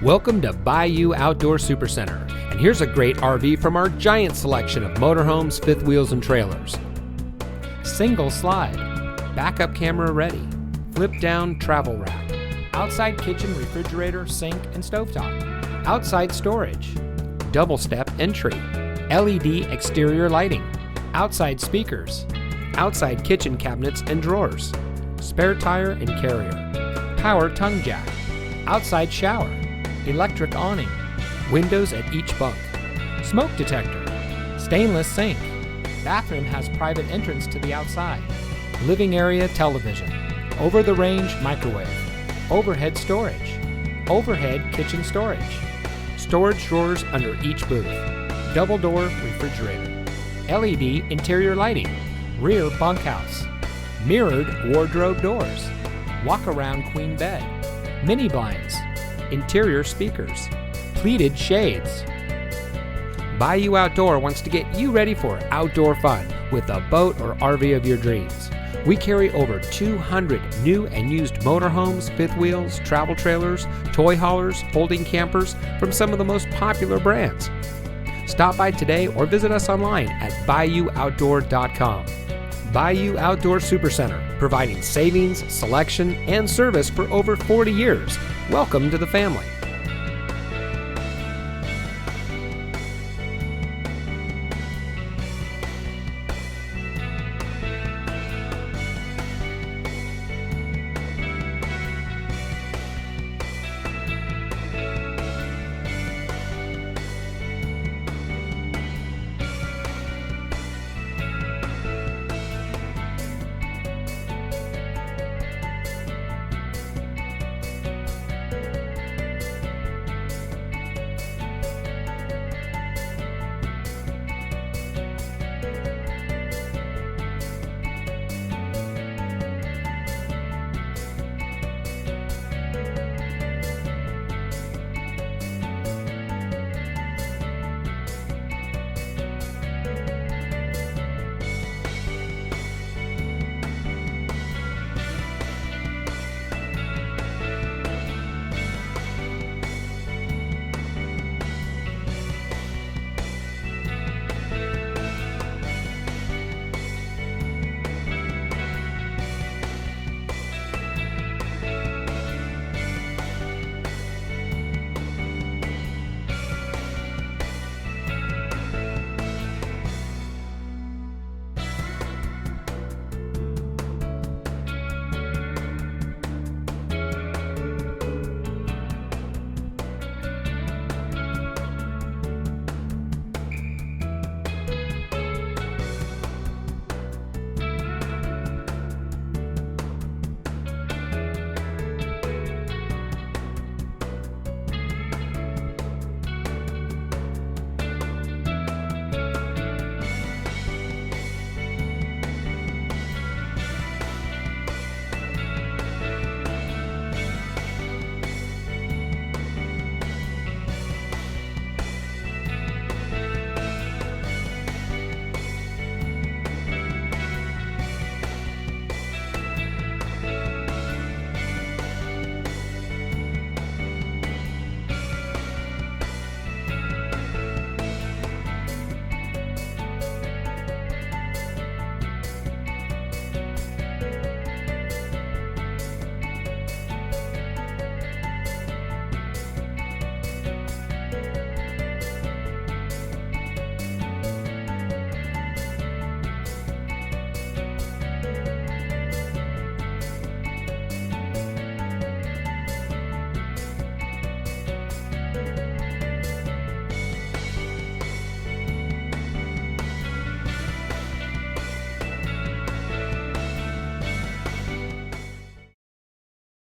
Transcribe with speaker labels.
Speaker 1: Welcome to Bayou Outdoor Supercenter, and here's a great RV from our giant selection of motorhomes, fifth wheels, and trailers. Single slide, backup camera ready, flip down travel rack, outside kitchen, refrigerator, sink, and stovetop, outside storage, double step entry, LED exterior lighting, outside speakers, outside kitchen cabinets and drawers, spare tire and carrier, power tongue jack, outside shower, electric awning, windows at each bunk, smoke detector, stainless sink, bathroom has private entrance to the outside, living area television, over-the-range microwave, overhead storage, overhead kitchen storage, storage drawers under each booth, double-door refrigerator, LED interior lighting, rear bunkhouse, mirrored wardrobe doors, walk-around queen bed, mini blinds, interior speakers, pleated shades. Bayou Outdoor wants to get you ready for outdoor fun with a boat or RV of your dreams. We carry over 200 new and used motorhomes, fifth wheels, travel trailers, toy haulers, folding campers from some of the most popular brands. Stop by today or visit us online at BayouOutdoor.com. Bayou Outdoor Supercenter, providing savings, selection, and service for over 40 years. Welcome to the family.